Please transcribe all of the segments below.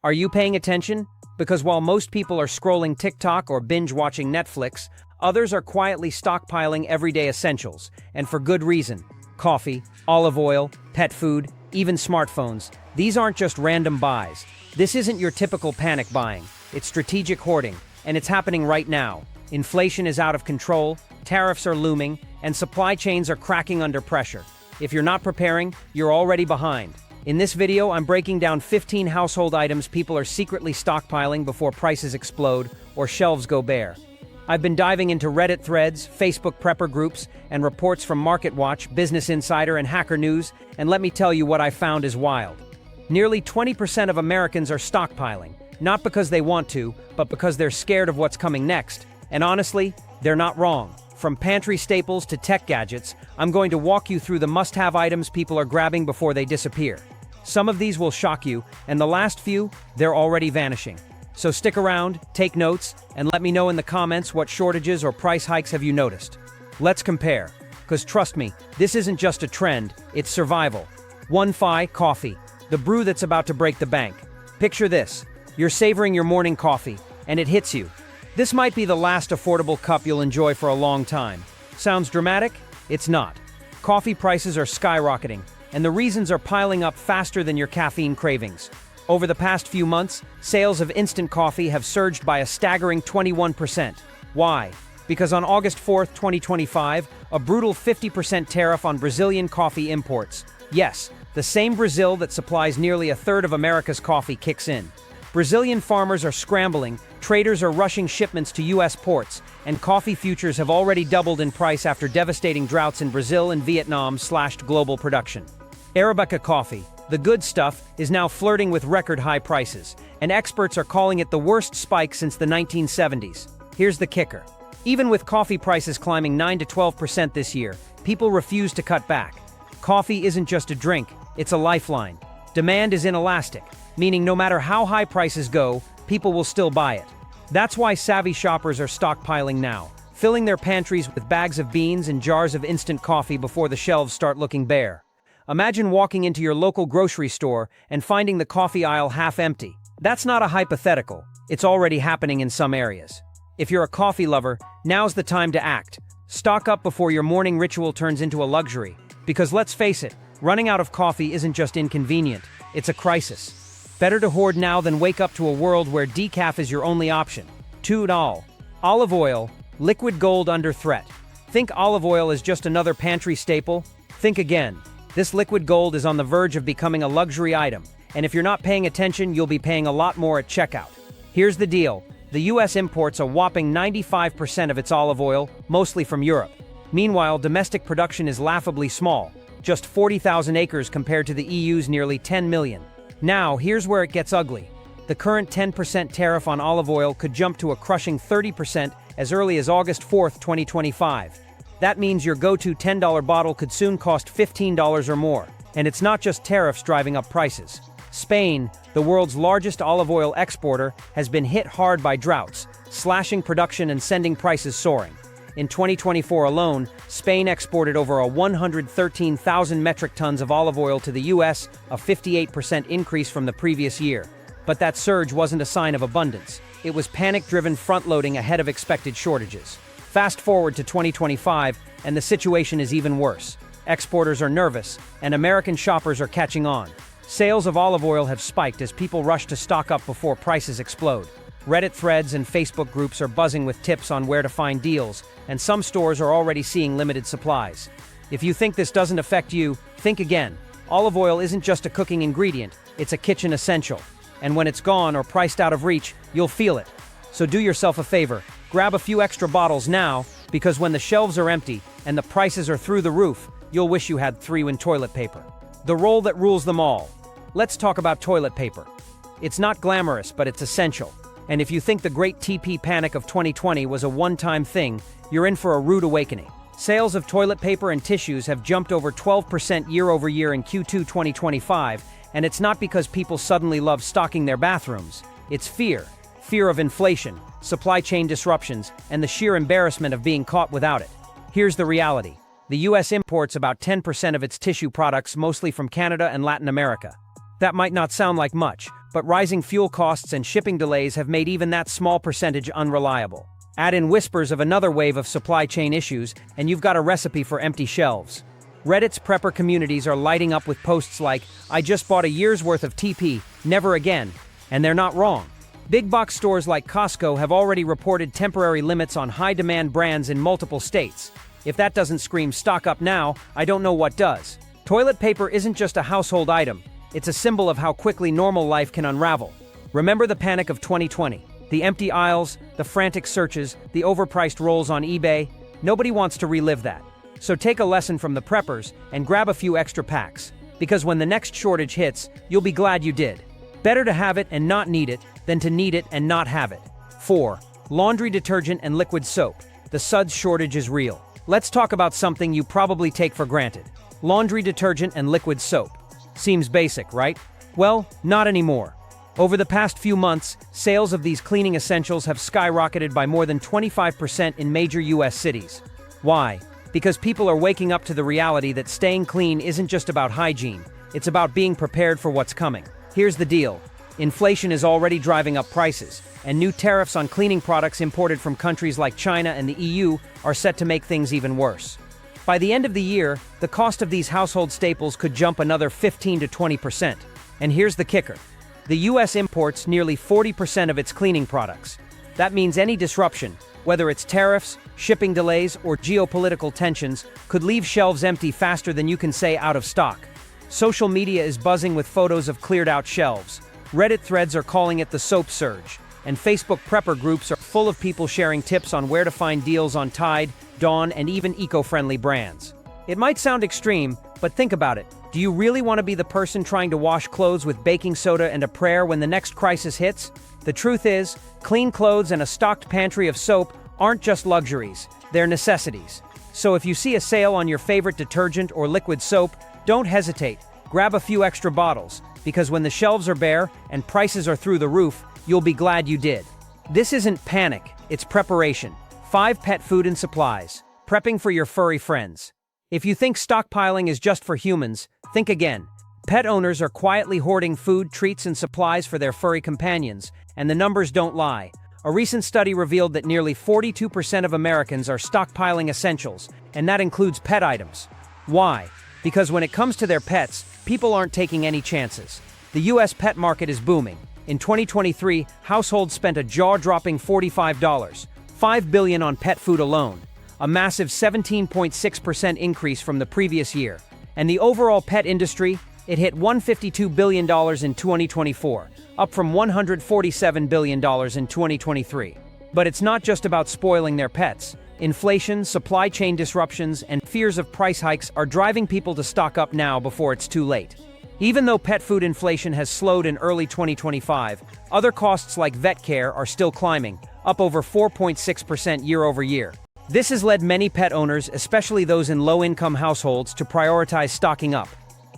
Are you paying attention? Because while most people are scrolling TikTok or binge-watching Netflix, others are quietly stockpiling everyday essentials, and for good reason. Coffee, olive oil, pet food, even smartphones. These aren't just random buys. This isn't your typical panic buying. It's strategic hoarding, and it's happening right now. Inflation is out of control, tariffs are looming, and supply chains are cracking under pressure. If you're not preparing, you're already behind. In this video, I'm breaking down 15 household items people are secretly stockpiling before prices explode or shelves go bare. I've been diving into Reddit threads, Facebook prepper groups, and reports from MarketWatch, Business Insider, and Hacker News, and let me tell you what I found is wild. Nearly 20% of Americans are stockpiling, not because they want to, but because they're scared of what's coming next. And honestly, they're not wrong. From pantry staples to tech gadgets, I'm going to walk you through the must-have items people are grabbing before they disappear. Some of these will shock you, and the last few, they're already vanishing. So stick around, take notes, and let me know in the comments what shortages or price hikes have you noticed. Let's compare. Because trust me, this isn't just a trend, it's survival. 1-Fi coffee, the brew that's about to break the bank. Picture this, you're savoring your morning coffee, and it hits you. This might be the last affordable cup you'll enjoy for a long time. Sounds dramatic? It's not. Coffee prices are skyrocketing, and the reasons are piling up faster than your caffeine cravings. Over the past few months, sales of instant coffee have surged by a staggering 21%. Why? Because on August 4th, 2025, a brutal 50% tariff on Brazilian coffee imports. Yes, the same Brazil that supplies nearly a third of America's coffee kicks in. Brazilian farmers are scrambling, traders are rushing shipments to U.S. ports, and coffee futures have already doubled in price after devastating droughts in Brazil and Vietnam slashed global production. Arabica coffee, the good stuff, is now flirting with record-high prices, and experts are calling it the worst spike since the 1970s. Here's the kicker. Even with coffee prices climbing 9 to 12% this year, people refuse to cut back. Coffee isn't just a drink, it's a lifeline. Demand is inelastic, meaning no matter how high prices go, people will still buy it. That's why savvy shoppers are stockpiling now, filling their pantries with bags of beans and jars of instant coffee before the shelves start looking bare. Imagine walking into your local grocery store and finding the coffee aisle half empty. That's not a hypothetical, it's already happening in some areas. If you're a coffee lover, now's the time to act. Stock up before your morning ritual turns into a luxury. Because let's face it, running out of coffee isn't just inconvenient, it's a crisis. Better to hoard now than wake up to a world where decaf is your only option. All. Olive oil, liquid gold under threat. Think olive oil is just another pantry staple? Think again. This liquid gold is on the verge of becoming a luxury item, and if you're not paying attention, you'll be paying a lot more at checkout. Here's the deal. The US imports a whopping 95% of its olive oil, mostly from Europe. Meanwhile, domestic production is laughably small, just 40,000 acres compared to the EU's nearly 10 million. Now, here's where it gets ugly. The current 10% tariff on olive oil could jump to a crushing 30% as early as August 4th, 2025. That means your go-to $10 bottle could soon cost $15 or more. And it's not just tariffs driving up prices. Spain, the world's largest olive oil exporter, has been hit hard by droughts, slashing production and sending prices soaring. In 2024 alone, Spain exported over 113,000 metric tons of olive oil to the US, a 58% increase from the previous year. But that surge wasn't a sign of abundance. It was panic-driven front-loading ahead of expected shortages. Fast forward to 2025, and the situation is even worse. Exporters are nervous, and American shoppers are catching on. Sales of olive oil have spiked as people rush to stock up before prices explode. Reddit threads and Facebook groups are buzzing with tips on where to find deals, and some stores are already seeing limited supplies. If you think this doesn't affect you, think again. Olive oil isn't just a cooking ingredient, it's a kitchen essential. And when it's gone or priced out of reach, you'll feel it. So do yourself a favor. Grab a few extra bottles now, because when the shelves are empty and the prices are through the roof, you'll wish you had 3-in toilet paper. The roll that rules them all. Let's talk about toilet paper. It's not glamorous, but it's essential. And if you think the great TP panic of 2020 was a one-time thing, you're in for a rude awakening. Sales of toilet paper and tissues have jumped over 12% year over year in Q2 2025, and it's not because people suddenly love stocking their bathrooms. It's fear. Fear of inflation, supply chain disruptions, and the sheer embarrassment of being caught without it. Here's the reality. The US imports about 10% of its tissue products, mostly from Canada and Latin America. That might not sound like much, but rising fuel costs and shipping delays have made even that small percentage unreliable. Add in whispers of another wave of supply chain issues, and you've got a recipe for empty shelves. Reddit's prepper communities are lighting up with posts like, "I just bought a year's worth of TP, never again." And they're not wrong. Big box stores like Costco have already reported temporary limits on high-demand brands in multiple states. If that doesn't scream stock up now, I don't know what does. Toilet paper isn't just a household item. It's a symbol of how quickly normal life can unravel. Remember the panic of 2020? The empty aisles, the frantic searches, the overpriced rolls on eBay? Nobody wants to relive that. So take a lesson from the preppers and grab a few extra packs. Because when the next shortage hits, you'll be glad you did. Better to have it and not need it than to need it and not have it. 4. Laundry detergent and liquid soap. The suds shortage is real. Let's talk about something you probably take for granted. Laundry detergent and liquid soap. Seems basic, right? Well, not anymore. Over the past few months, sales of these cleaning essentials have skyrocketed by more than 25% in major US cities. Why? Because people are waking up to the reality that staying clean isn't just about hygiene, it's about being prepared for what's coming. Here's the deal. Inflation is already driving up prices, and new tariffs on cleaning products imported from countries like China and the EU are set to make things even worse. By the end of the year, the cost of these household staples could jump another 15 to 20%. And here's the kicker. The US imports nearly 40% of its cleaning products. That means any disruption, whether it's tariffs, shipping delays, or geopolitical tensions, could leave shelves empty faster than you can say out of stock. Social media is buzzing with photos of cleared-out shelves. Reddit threads are calling it the soap surge, and Facebook prepper groups are full of people sharing tips on where to find deals on Tide, Dawn, and even eco-friendly brands. It might sound extreme, but think about it. Do you really want to be the person trying to wash clothes with baking soda and a prayer when the next crisis hits? The truth is, clean clothes and a stocked pantry of soap aren't just luxuries, they're necessities. So if you see a sale on your favorite detergent or liquid soap, don't hesitate. Grab a few extra bottles, because when the shelves are bare and prices are through the roof, you'll be glad you did. This isn't panic, it's preparation. 5 pet food and supplies. Prepping for your furry friends. If you think stockpiling is just for humans, think again. Pet owners are quietly hoarding food, treats, and supplies for their furry companions, and the numbers don't lie. A recent study revealed that nearly 42% of Americans are stockpiling essentials, and that includes pet items. Why? Because when it comes to their pets, people aren't taking any chances. The US pet market is booming. In 2023, households spent a jaw-dropping $45.5 billion on pet food alone, a massive 17.6% increase from the previous year. And the overall pet industry, it hit $152 billion in 2024, up from $147 billion in 2023. But it's not just about spoiling their pets. Inflation, supply chain disruptions, and fears of price hikes are driving people to stock up now before it's too late. Even though pet food inflation has slowed in early 2025, other costs like vet care are still climbing, up over 4.6% year over year. This has led many pet owners, especially those in low-income households, to prioritize stocking up.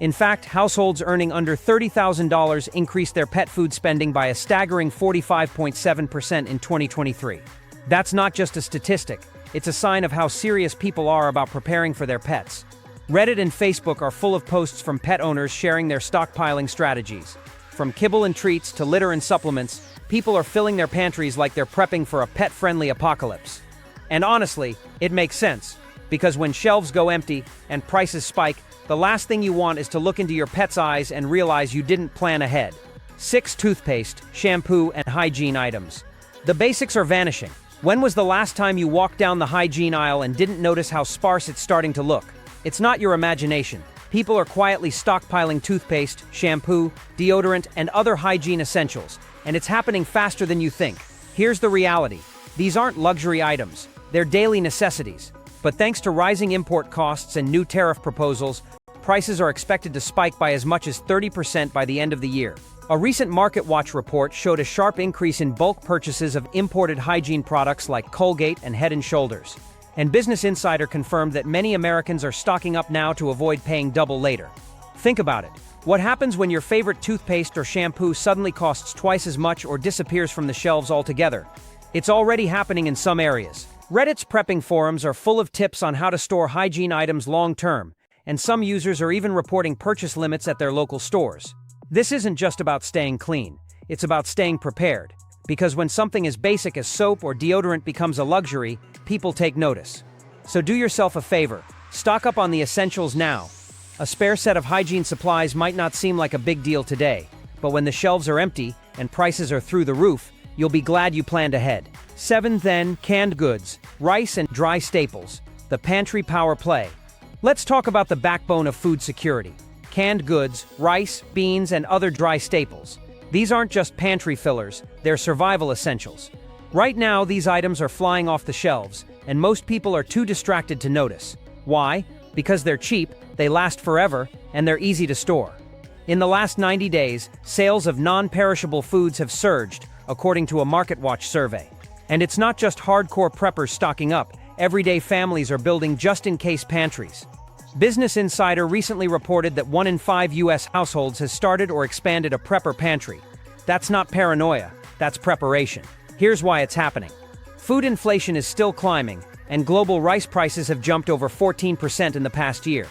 In fact, households earning under $30,000 increased their pet food spending by a staggering 45.7% in 2023. That's not just a statistic, it's a sign of how serious people are about preparing for their pets. Reddit and Facebook are full of posts from pet owners sharing their stockpiling strategies. From kibble and treats to litter and supplements, people are filling their pantries like they're prepping for a pet-friendly apocalypse. And honestly, it makes sense, because when shelves go empty and prices spike, the last thing you want is to look into your pet's eyes and realize you didn't plan ahead. 6 toothpaste, shampoo, and hygiene items. The basics are vanishing. When was the last time you walked down the hygiene aisle and didn't notice how sparse it's starting to look? It's not your imagination. People are quietly stockpiling toothpaste, shampoo, deodorant, and other hygiene essentials, and it's happening faster than you think. Here's the reality. These aren't luxury items. They're daily necessities. But thanks to rising import costs and new tariff proposals, prices are expected to spike by as much as 30% by the end of the year. A recent MarketWatch report showed a sharp increase in bulk purchases of imported hygiene products like Colgate and Head & Shoulders. And Business Insider confirmed that many Americans are stocking up now to avoid paying double later. Think about it. What happens when your favorite toothpaste or shampoo suddenly costs twice as much or disappears from the shelves altogether? It's already happening in some areas. Reddit's prepping forums are full of tips on how to store hygiene items long-term, and some users are even reporting purchase limits at their local stores. This isn't just about staying clean. it's about staying prepared. Because when something as basic as soap or deodorant becomes a luxury, people take notice. So do yourself a favor, stock up on the essentials now. A spare set of hygiene supplies might not seem like a big deal today, but when the shelves are empty and prices are through the roof, you'll be glad you planned ahead. 7. Then, canned goods, rice and dry staples, the pantry power play. Let's talk about the backbone of food security. Canned goods, rice, beans, and other dry staples. These aren't just pantry fillers, they're survival essentials. Right now, these items are flying off the shelves, and most people are too distracted to notice. Why? Because they're cheap, they last forever, and they're easy to store. In the last 90 days, sales of non-perishable foods have surged, according to a MarketWatch survey. And it's not just hardcore preppers stocking up, everyday families are building just-in-case pantries. Business Insider recently reported that 1 in 5 U.S. households has started or expanded a prepper pantry. That's not paranoia, that's preparation. Here's why it's happening. Food inflation is still climbing, and global rice prices have jumped over 14% in the past year.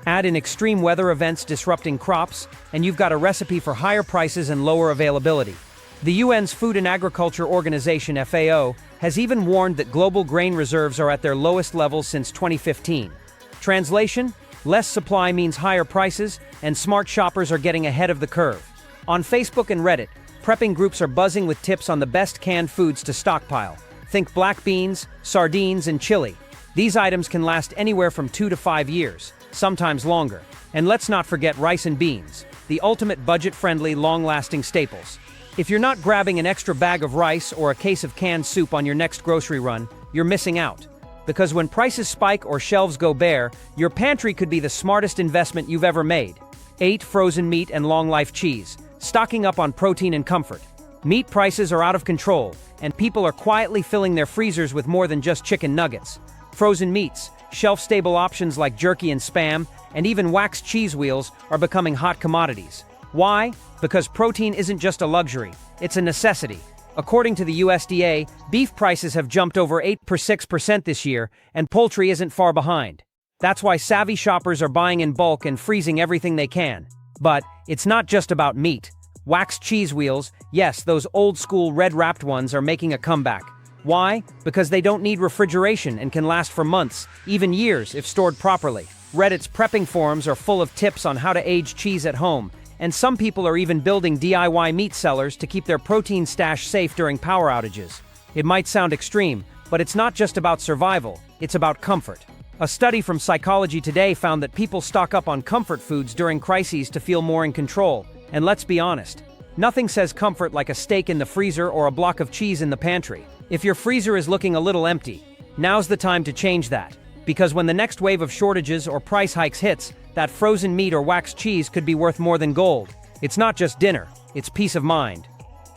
Add in extreme weather events disrupting crops, and you've got a recipe for higher prices and lower availability. The UN's Food and Agriculture Organization (FAO) has even warned that global grain reserves are at their lowest levels since 2015. Translation: less supply means higher prices, and smart shoppers are getting ahead of the curve. On Facebook and Reddit, prepping groups are buzzing with tips on the best canned foods to stockpile. Think black beans, sardines, and chili. These items can last anywhere from 2 to 5 years, sometimes longer. And let's not forget rice and beans, the ultimate budget-friendly, long-lasting staples. If you're not grabbing an extra bag of rice or a case of canned soup on your next grocery run, you're missing out. Because when prices spike or shelves go bare, your pantry could be the smartest investment you've ever made. 8. Frozen meat and long-life cheese, stocking up on protein and comfort. Meat prices are out of control, and people are quietly filling their freezers with more than just chicken nuggets. Frozen meats, shelf-stable options like jerky and Spam, and even wax cheese wheels are becoming hot commodities. Why? Because protein isn't just a luxury, it's a necessity. According to the USDA, beef prices have jumped over 6% this year, and poultry isn't far behind. That's why savvy shoppers are buying in bulk and freezing everything they can. But it's not just about meat. Wax cheese wheels, yes, those old-school red-wrapped ones are making a comeback. Why? Because they don't need refrigeration and can last for months, even years, if stored properly. Reddit's prepping forums are full of tips on how to age cheese at home, and some people are even building DIY meat cellars to keep their protein stash safe during power outages. It might sound extreme, but it's not just about survival, it's about comfort. A study from Psychology Today found that people stock up on comfort foods during crises to feel more in control. And let's be honest, nothing says comfort like a steak in the freezer or a block of cheese in the pantry. If your freezer is looking a little empty, now's the time to change that. Because when the next wave of shortages or price hikes hits, that frozen meat or wax cheese could be worth more than gold. It's not just dinner, it's peace of mind.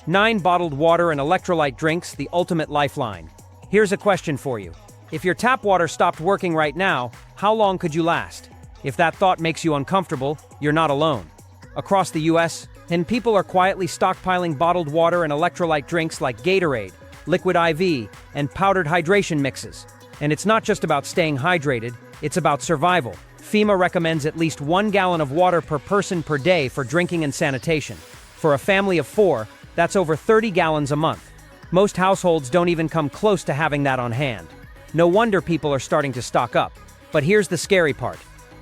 9. Bottled water and electrolyte drinks, the ultimate lifeline. Here's a question for you. If your tap water stopped working right now, how long could you last? If that thought makes you uncomfortable, you're not alone. Across the US, and people are quietly stockpiling bottled water and electrolyte drinks like Gatorade, Liquid IV, and powdered hydration mixes. And it's not just about staying hydrated, it's about survival. FEMA recommends at least 1 gallon of water per person per day for drinking and sanitation. For a family of 4, that's over 30 gallons a month. Most households don't even come close to having that on hand. No wonder people are starting to stock up. But here's the scary part.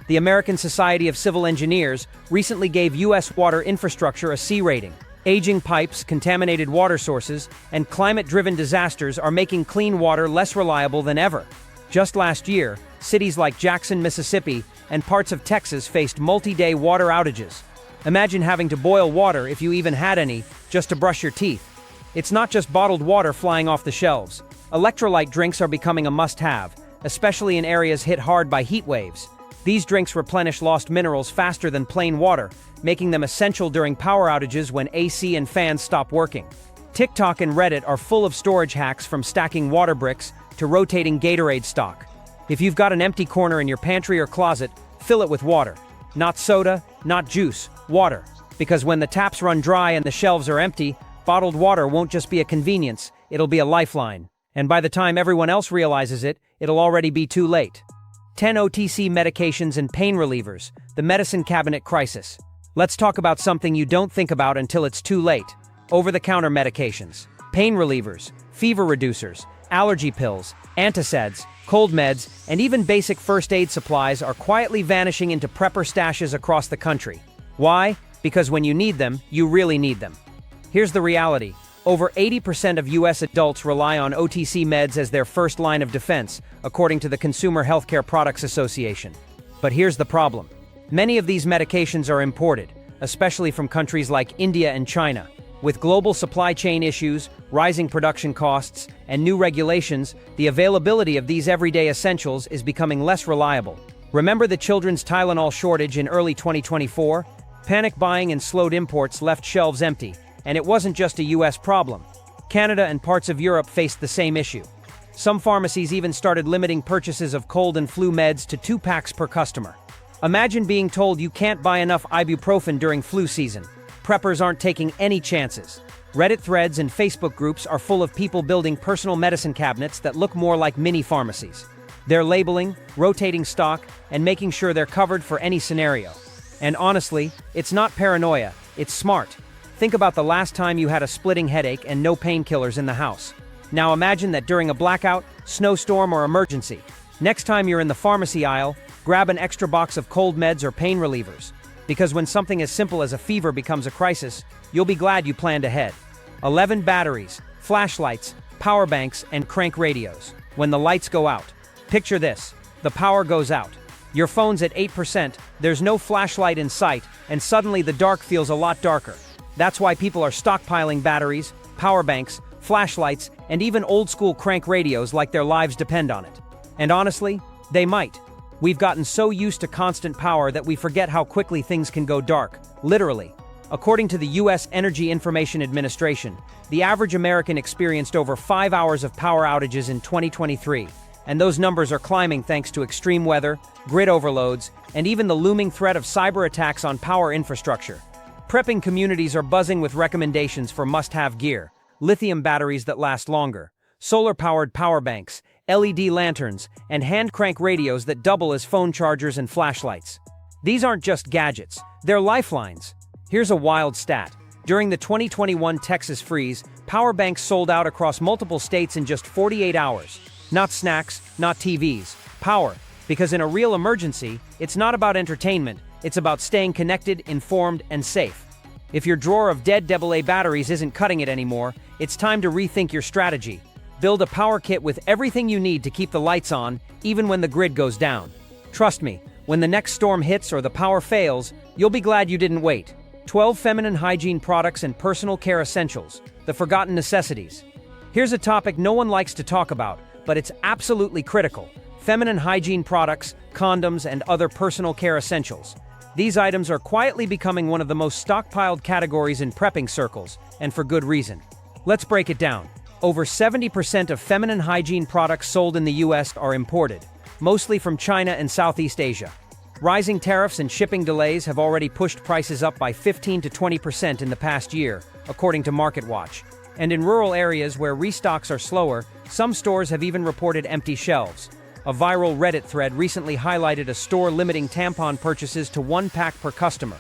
The American Society of Civil Engineers recently gave U.S. water infrastructure a C rating. Aging pipes, contaminated water sources, and climate-driven disasters are making clean water less reliable than ever. Just last year, cities like Jackson, Mississippi, and parts of Texas faced multi-day water outages. Imagine having to boil water, if you even had any, just to brush your teeth. It's not just bottled water flying off the shelves. Electrolyte drinks are becoming a must-have, especially in areas hit hard by heat waves. These drinks replenish lost minerals faster than plain water, making them essential during power outages when AC and fans stop working. TikTok and Reddit are full of storage hacks from stacking water bricks to rotating Gatorade stock. If you've got an empty corner in your pantry or closet, fill it with water. Not soda, not juice, water. Because when the taps run dry and the shelves are empty, bottled water won't just be a convenience, it'll be a lifeline. And by the time everyone else realizes it, it'll already be too late. 10 OTC medications and pain relievers, the medicine cabinet crisis. Let's talk about something you don't think about until it's too late. over-the-counter medications, pain relievers, fever reducers, allergy pills, antacids, cold meds, and even basic first aid supplies are quietly vanishing into prepper stashes across the country. Why? Because when you need them, you really need them. Here's the reality. Over 80% of US adults rely on OTC meds as their first line of defense, according to the Consumer Healthcare Products Association. But here's the problem. Many of these medications are imported, especially from countries like India and China. With global supply chain issues, rising production costs, and new regulations, the availability of these everyday essentials is becoming less reliable. Remember the children's Tylenol shortage in early 2024? Panic buying and slowed imports left shelves empty, and it wasn't just a US problem. Canada and parts of Europe faced the same issue. Some pharmacies even started limiting purchases of cold and flu meds to 2 packs per customer. Imagine being told you can't buy enough ibuprofen during flu season. Preppers aren't taking any chances. Reddit threads and Facebook groups are full of people building personal medicine cabinets that look more like mini pharmacies. They're labeling, rotating stock, and making sure they're covered for any scenario. And honestly, it's not paranoia, it's smart. Think about the last time you had a splitting headache and no painkillers in the house. Now imagine that during a blackout, snowstorm, or emergency. Next time you're in the pharmacy aisle, grab an extra box of cold meds or pain relievers. Because when something as simple as a fever becomes a crisis, you'll be glad you planned ahead. 11 batteries, flashlights, power banks, and crank radios. When the lights go out. Picture this. The power goes out. Your phone's at 8%, there's no flashlight in sight, and suddenly the dark feels a lot darker. That's why people are stockpiling batteries, power banks, flashlights, and even old-school crank radios like their lives depend on it. And honestly, they might. We've gotten so used to constant power that we forget how quickly things can go dark, literally. According to the US Energy Information Administration, the average American experienced over 5 hours of power outages in 2023, and those numbers are climbing thanks to extreme weather, grid overloads, and even the looming threat of cyber attacks on power infrastructure. Prepping communities are buzzing with recommendations for must-have gear: lithium batteries that last longer, solar-powered power banks, LED lanterns, and hand crank radios that double as phone chargers and flashlights. These aren't just gadgets, they're lifelines. Here's a wild stat. During the 2021 Texas freeze, power banks sold out across multiple states in just 48 hours. Not snacks, not TVs, power. Because in a real emergency, it's not about entertainment, it's about staying connected, informed, and safe. If your drawer of dead AA batteries isn't cutting it anymore, it's time to rethink your strategy. Build a power kit with everything you need to keep the lights on, even when the grid goes down. Trust me, when the next storm hits or the power fails, you'll be glad you didn't wait. 12 feminine hygiene products and personal care essentials, the forgotten necessities. Here's a topic no one likes to talk about, but it's absolutely critical. Feminine hygiene products, condoms, and other personal care essentials. These items are quietly becoming one of the most stockpiled categories in prepping circles, and for good reason. Let's break it down. Over 70% of feminine hygiene products sold in the US are imported, mostly from China and Southeast Asia. Rising tariffs and shipping delays have already pushed prices up by 15 to 20% in the past year, according to MarketWatch. And in rural areas where restocks are slower, some stores have even reported empty shelves. A viral Reddit thread recently highlighted a store limiting tampon purchases to 1 pack per customer.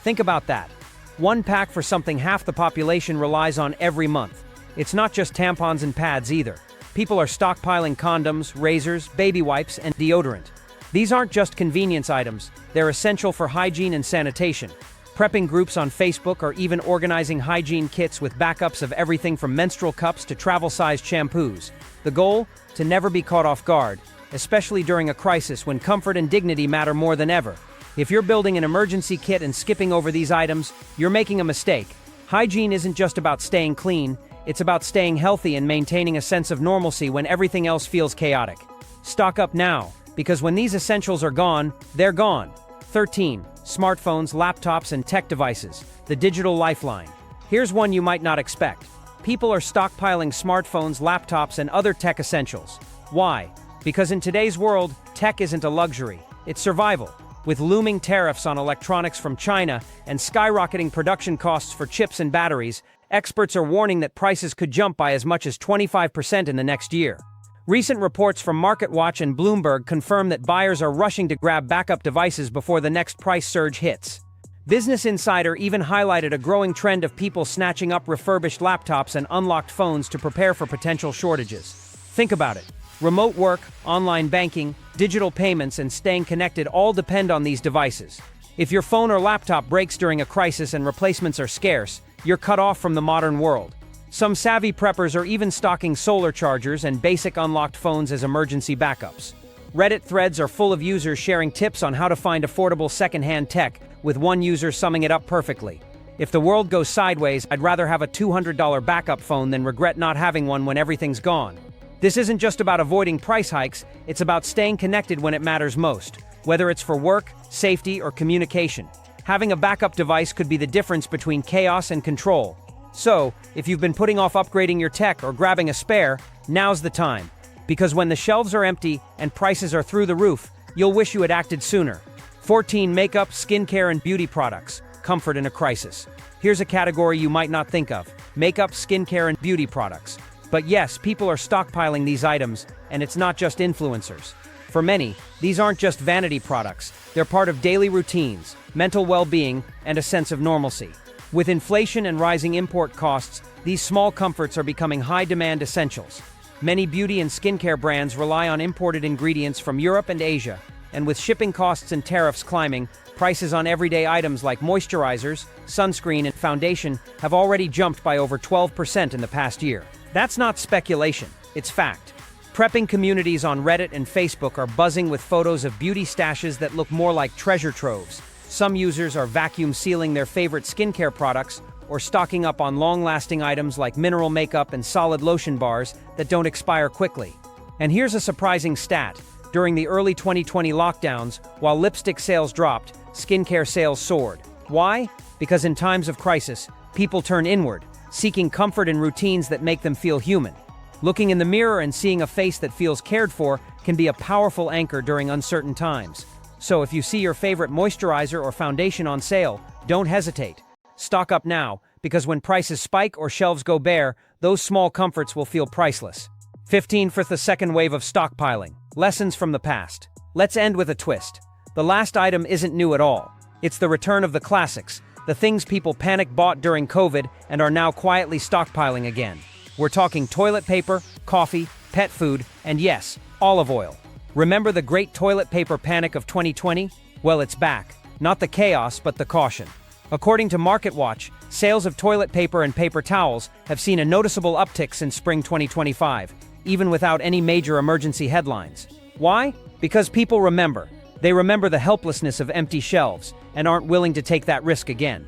Think about that. 1 pack for something half the population relies on every month. It's not just tampons and pads either. People are stockpiling condoms, razors, baby wipes, and deodorant. These aren't just convenience items, they're essential for hygiene and sanitation. Prepping groups on Facebook are even organizing hygiene kits with backups of everything from menstrual cups to travel-sized shampoos. The goal? To never be caught off guard, especially during a crisis when comfort and dignity matter more than ever. If you're building an emergency kit and skipping over these items, you're making a mistake. Hygiene isn't just about staying clean, it's about staying healthy and maintaining a sense of normalcy when everything else feels chaotic. Stock up now, because when these essentials are gone, they're gone. 13. Smartphones, laptops, and tech devices, the digital lifeline. Here's one you might not expect. People are stockpiling smartphones, laptops, and other tech essentials. Why? Because in today's world, tech isn't a luxury, it's survival. With looming tariffs on electronics from China and skyrocketing production costs for chips and batteries, experts are warning that prices could jump by as much as 25% in the next year. Recent reports from MarketWatch and Bloomberg confirm that buyers are rushing to grab backup devices before the next price surge hits. Business Insider even highlighted a growing trend of people snatching up refurbished laptops and unlocked phones to prepare for potential shortages. Think about it. Remote work, online banking, digital payments, and staying connected all depend on these devices. If your phone or laptop breaks during a crisis and replacements are scarce, you're cut off from the modern world. Some savvy preppers are even stocking solar chargers and basic unlocked phones as emergency backups. Reddit threads are full of users sharing tips on how to find affordable secondhand tech, with one user summing it up perfectly. If the world goes sideways, I'd rather have a $200 backup phone than regret not having one when everything's gone. This isn't just about avoiding price hikes, it's about staying connected when it matters most, whether it's for work, safety, or communication. Having a backup device could be the difference between chaos and control. So, if you've been putting off upgrading your tech or grabbing a spare, now's the time. Because when the shelves are empty and prices are through the roof, you'll wish you had acted sooner. 14. Makeup, skincare, and beauty products. Comfort in a crisis. Here's a category you might not think of: makeup, skincare, and beauty products. But yes, people are stockpiling these items, and it's not just influencers. For many, these aren't just vanity products. They're part of daily routines, mental well-being, and a sense of normalcy. With inflation and rising import costs, these small comforts are becoming high-demand essentials. Many beauty and skincare brands rely on imported ingredients from Europe and Asia, and with shipping costs and tariffs climbing, prices on everyday items like moisturizers, sunscreen, and foundation have already jumped by over 12% in the past year. That's not speculation, it's fact. Prepping communities on Reddit and Facebook are buzzing with photos of beauty stashes that look more like treasure troves. Some users are vacuum sealing their favorite skincare products, or stocking up on long-lasting items like mineral makeup and solid lotion bars that don't expire quickly. And here's a surprising stat. During the early 2020 lockdowns, while lipstick sales dropped, skincare sales soared. Why? Because in times of crisis, people turn inward, seeking comfort in routines that make them feel human. Looking in the mirror and seeing a face that feels cared for can be a powerful anchor during uncertain times. So if you see your favorite moisturizer or foundation on sale, don't hesitate. Stock up now, because when prices spike or shelves go bare, those small comforts will feel priceless. 15. For the second wave of stockpiling. Lessons from the past. Let's end with a twist. The last item isn't new at all. It's the return of the classics, the things people panic bought during COVID and are now quietly stockpiling again. We're talking toilet paper, coffee, pet food, and yes, olive oil. Remember the great toilet paper panic of 2020? Well, it's back. Not the chaos, but the caution. According to MarketWatch, sales of toilet paper and paper towels have seen a noticeable uptick since spring 2025, even without any major emergency headlines. Why? Because people remember. They remember the helplessness of empty shelves and aren't willing to take that risk again.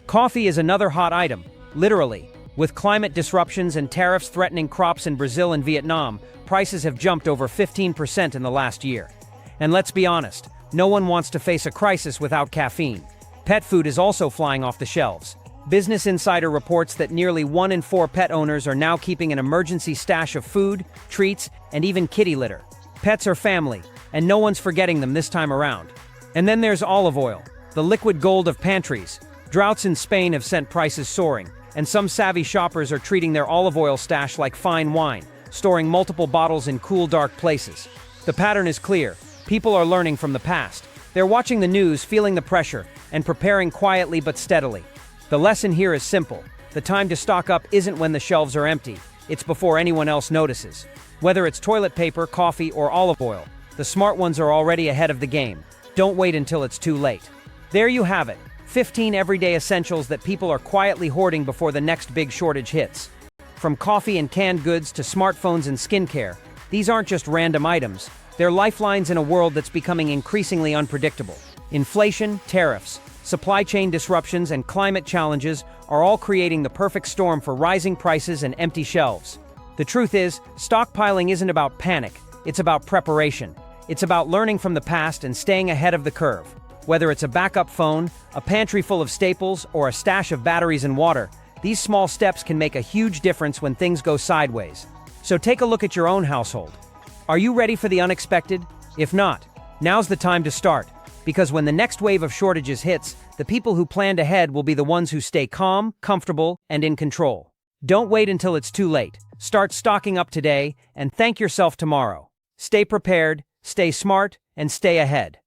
Coffee is another hot item, literally. With climate disruptions and tariffs threatening crops in Brazil and Vietnam, prices have jumped over 15% in the last year. And let's be honest, no one wants to face a crisis without caffeine. Pet food is also flying off the shelves. Business Insider reports that nearly 1 in 4 pet owners are now keeping an emergency stash of food, treats, and even kitty litter. Pets are family, and no one's forgetting them this time around. And then there's olive oil, the liquid gold of pantries. Droughts in Spain have sent prices soaring, and some savvy shoppers are treating their olive oil stash like fine wine, storing multiple bottles in cool, dark places. The pattern is clear. People are learning from the past. They're watching the news, feeling the pressure, and preparing quietly but steadily. The lesson here is simple. The time to stock up isn't when the shelves are empty. It's before anyone else notices. Whether it's toilet paper, coffee, or olive oil, the smart ones are already ahead of the game. Don't wait until it's too late. There you have it. 15 everyday essentials that people are quietly hoarding before the next big shortage hits. From coffee and canned goods to smartphones and skincare, these aren't just random items. They're lifelines in a world that's becoming increasingly unpredictable. Inflation, tariffs, supply chain disruptions, and climate challenges are all creating the perfect storm for rising prices and empty shelves. The truth is, stockpiling isn't about panic, it's about preparation. It's about learning from the past and staying ahead of the curve. Whether it's a backup phone, a pantry full of staples, or a stash of batteries and water, these small steps can make a huge difference when things go sideways. So take a look at your own household. Are you ready for the unexpected? If not, now's the time to start. Because when the next wave of shortages hits, the people who planned ahead will be the ones who stay calm, comfortable, and in control. Don't wait until it's too late. Start stocking up today and thank yourself tomorrow. Stay prepared, stay smart, and stay ahead.